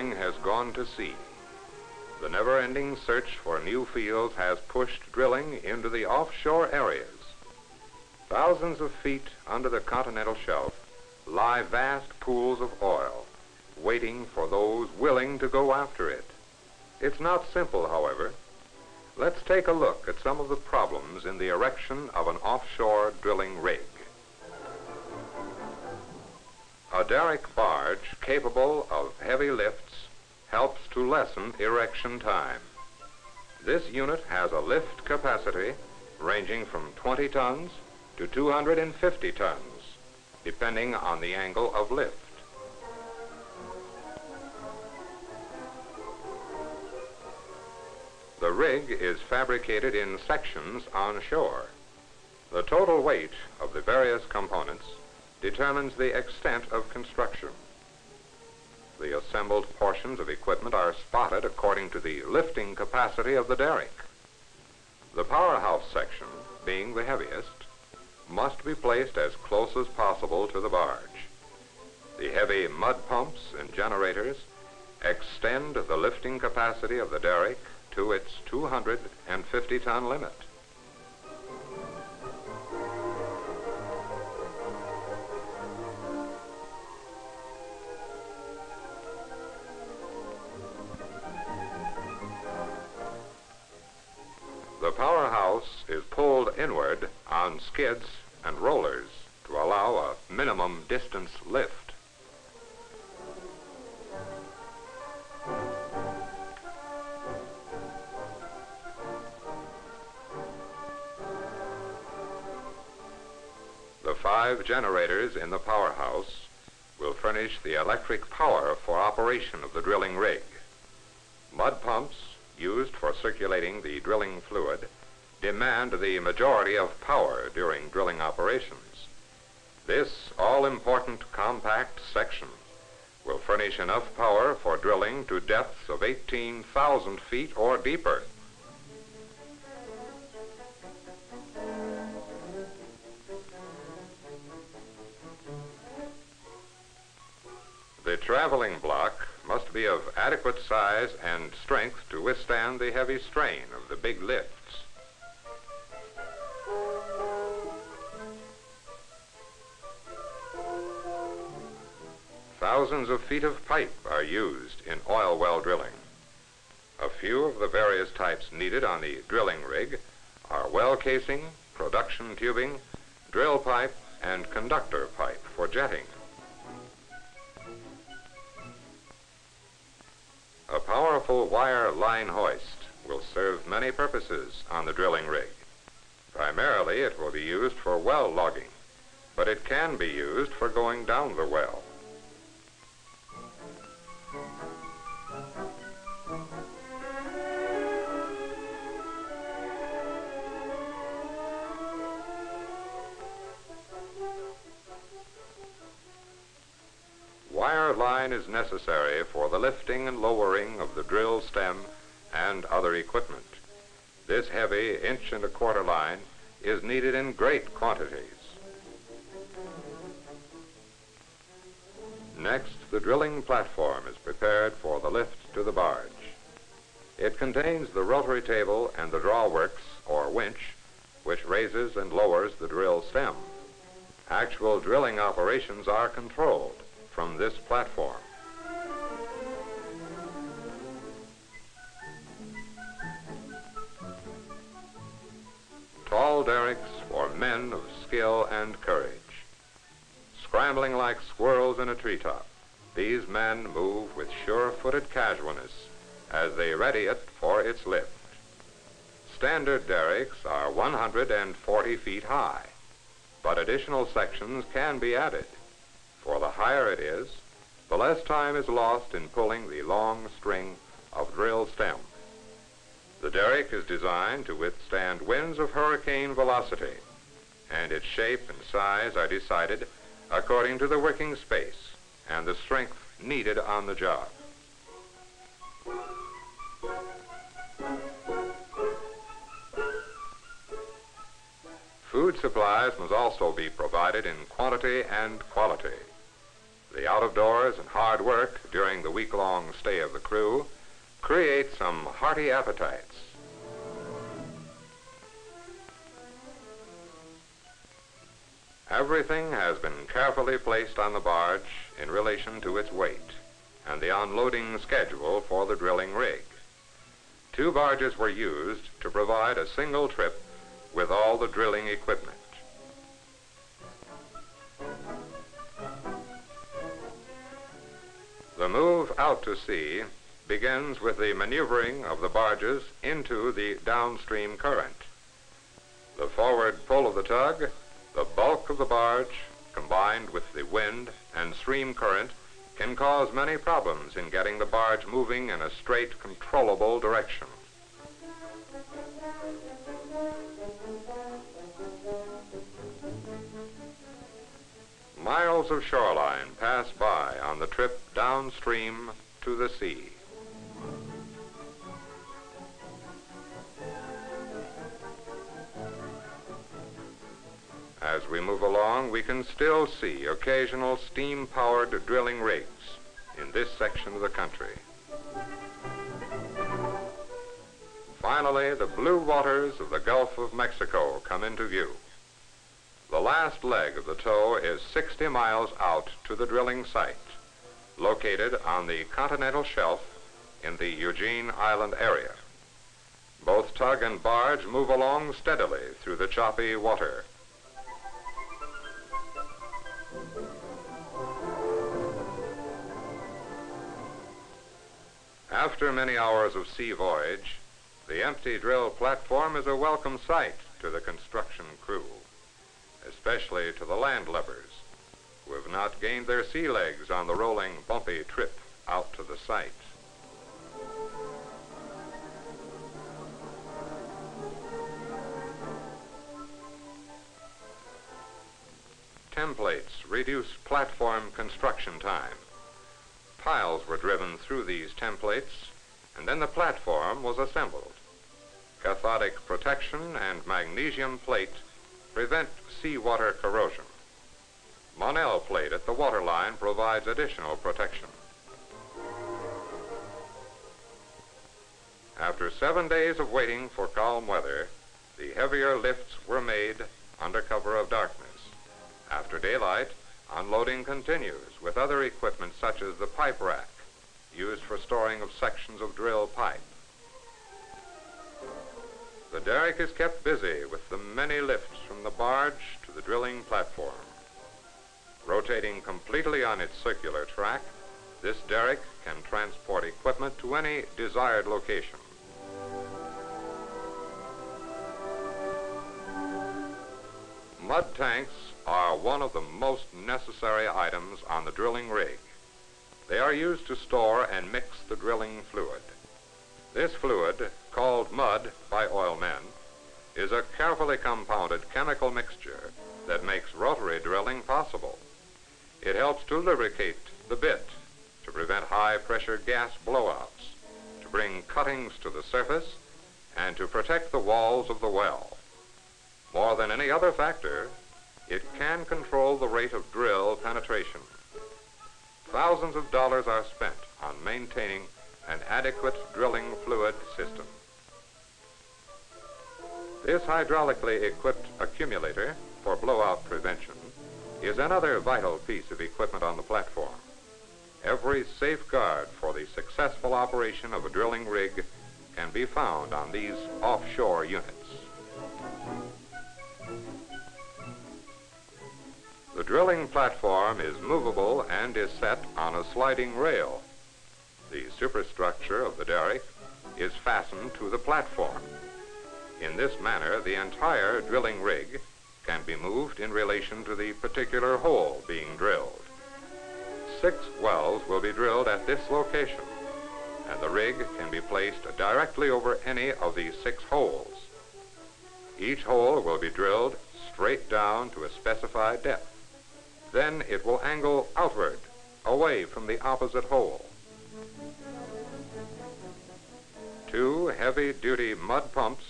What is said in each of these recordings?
drilling has gone to sea. The never-ending search for new fields has pushed drilling into the offshore areas. Thousands of feet under the continental shelf lie vast pools of oil, waiting for those willing to go after it. It's not simple, however. Let's take a look at some of the problems in the erection of an offshore drilling rig. A derrick barge capable of heavy lifts helps to lessen erection time. This unit has a lift capacity ranging from 20 tons to 250 tons, depending on the angle of lift. The rig is fabricated in sections on shore. The total weight of the various components determines the extent of construction. The assembled portions of equipment are spotted according to the lifting capacity of the derrick. The powerhouse section, being the heaviest, must be placed as close as possible to the barge. The heavy mud pumps and generators extend the lifting capacity of the derrick to its 250-ton limit. The powerhouse is pulled inward on skids and rollers to allow a minimum distance lift. The 5 generators in the powerhouse will furnish the electric power for operation of the drilling rig. Mud pumps, used for circulating the drilling fluid, demand the majority of power during drilling operations. This all-important compact section will furnish enough power for drilling to depths of 18,000 feet or deeper. The traveling block must be of adequate size and strength to withstand the heavy strain of the big lifts. Thousands of feet of pipe are used in oil well drilling. A few of the various types needed on the drilling rig are well casing, production tubing, drill pipe, and conductor pipe for jetting. A powerful wire line hoist will serve many purposes on the drilling rig. Primarily, it will be used for well logging, but it can be used for going down the well. Wire line is necessary for the lifting and lowering of the drill stem and other equipment. This heavy 1¼ inch line is needed in great quantities. Next, the drilling platform is prepared for the lift to the barge. It contains the rotary table and the drawworks, or winch, which raises and lowers the drill stem. Actual drilling operations are controlled from this platform. Tall derricks for men of skill and courage. Scrambling like squirrels in a treetop, these men move with sure-footed casualness as they ready it for its lift. Standard derricks are 140 feet high, but additional sections can be added. For the higher it is, the less time is lost in pulling the long string of drill stem. The derrick is designed to withstand winds of hurricane velocity, and its shape and size are decided according to the working space and the strength needed on the job. Food supplies must also be provided in quantity and quality. The out-of-doors and hard work during the week-long stay of the crew create some hearty appetites. Everything has been carefully placed on the barge in relation to its weight and the unloading schedule for the drilling rig. 2 barges were used to provide a single trip with all the drilling equipment. The move out to sea begins with the maneuvering of the barges into the downstream current. The forward pull of the tug, the bulk of the barge, combined with the wind and stream current, can cause many problems in getting the barge moving in a straight, controllable direction. Miles of shoreline pass by on the trip downstream to the sea. As we move along, we can still see occasional steam-powered drilling rigs in this section of the country. Finally, the blue waters of the Gulf of Mexico come into view. The last leg of the tow is 60 miles out to the drilling site, located on the continental shelf in the Eugene Island area. Both tug and barge move along steadily through the choppy water. After many hours of sea voyage, the empty drill platform is a welcome sight to the construction crew, especially to the landlubbers who have not gained their sea legs on the rolling, bumpy trip out to the site. Templates reduce platform construction time. Piles were driven through these templates, and then the platform was assembled. Cathodic protection and magnesium plate prevent seawater corrosion. Monel plate at the waterline provides additional protection. After 7 days of waiting for calm weather, the heavier lifts were made under cover of darkness. After daylight, unloading continues with other equipment such as the pipe rack, used for storing of sections of drill pipe. The derrick is kept busy with the many lifts from the barge to the drilling platform. Rotating completely on its circular track, this derrick can transport equipment to any desired location. Mud tanks are one of the most necessary items on the drilling rig. They are used to store and mix the drilling fluid. This fluid, called mud by oilmen, is a carefully compounded chemical mixture that makes rotary drilling possible. It helps to lubricate the bit, to prevent high-pressure gas blowouts, to bring cuttings to the surface, and to protect the walls of the well. More than any other factor, it can control the rate of drill penetration. Thousands of dollars are spent on maintaining an adequate drilling fluid system. This hydraulically equipped accumulator for blowout prevention is another vital piece of equipment on the platform. Every safeguard for the successful operation of a drilling rig can be found on these offshore units. The drilling platform is movable and is set on a sliding rail. The superstructure of the derrick is fastened to the platform. In this manner, the entire drilling rig can be moved in relation to the particular hole being drilled. 6 wells will be drilled at this location, and the rig can be placed directly over any of these 6 holes. Each hole will be drilled straight down to a specified depth. Then it will angle outward, away from the opposite hole. 2 heavy-duty mud pumps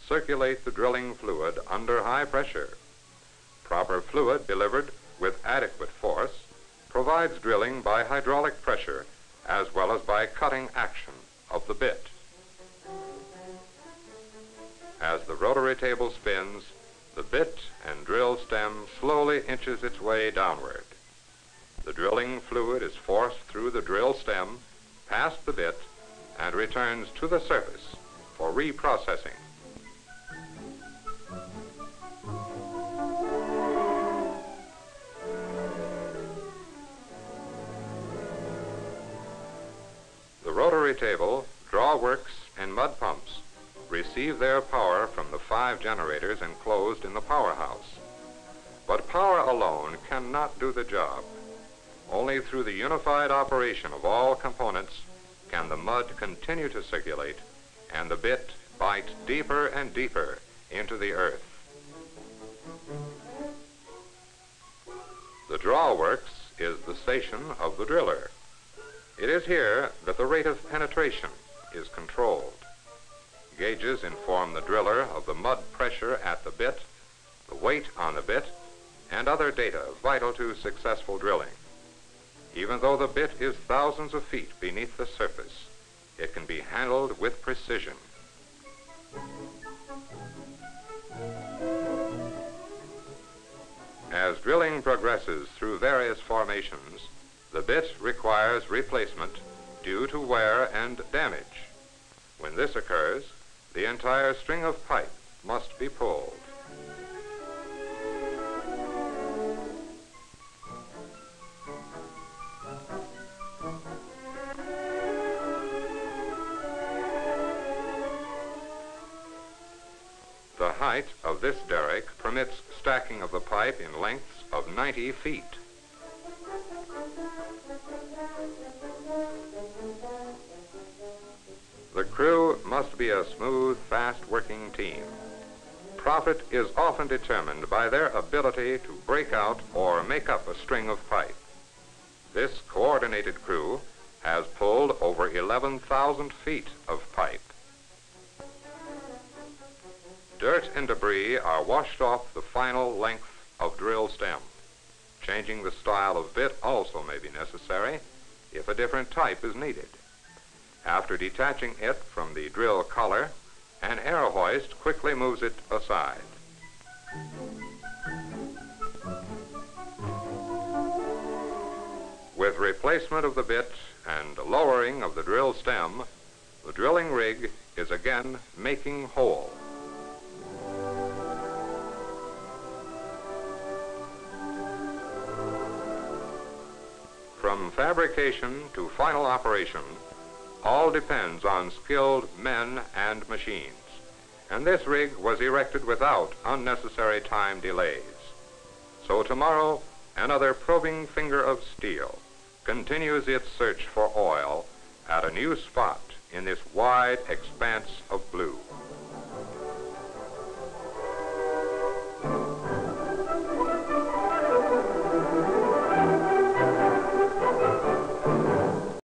circulate the drilling fluid under high pressure. Proper fluid delivered with adequate force provides drilling by hydraulic pressure as well as by cutting action of the bit. As the rotary table spins, the bit and drill stem slowly inches its way downward. The drilling fluid is forced through the drill stem, past the bit, and returns to the surface for reprocessing. The rotary table, drawworks, and mud pumps receive their power from the 5 generators enclosed in the powerhouse. But power alone cannot do the job. Only through the unified operation of all components can the mud continue to circulate and the bit bite deeper and deeper into the earth. The drawworks is the station of the driller. It is here that the rate of penetration is controlled. Gauges inform the driller of the mud pressure at the bit, the weight on the bit, and other data vital to successful drilling. Even though the bit is thousands of feet beneath the surface, it can be handled with precision. As drilling progresses through various formations, the bit requires replacement due to wear and damage. When this occurs, the entire string of pipe must be pulled. The height of this derrick permits stacking of the pipe in lengths of 90 feet. The crew must be a smooth, fast-working team. Profit is often determined by their ability to break out or make up a string of pipe. This coordinated crew has pulled over 11,000 feet of pipe. Dirt and debris are washed off the final length of drill stem. Changing the style of bit also may be necessary if a different type is needed. After detaching it from the drill collar, an air hoist quickly moves it aside. With replacement of the bit and lowering of the drill stem, the drilling rig is again making whole. From fabrication to final operation, all depends on skilled men and machines, and this rig was erected without unnecessary time delays. So tomorrow, another probing finger of steel continues its search for oil at a new spot in this wide expanse of blue.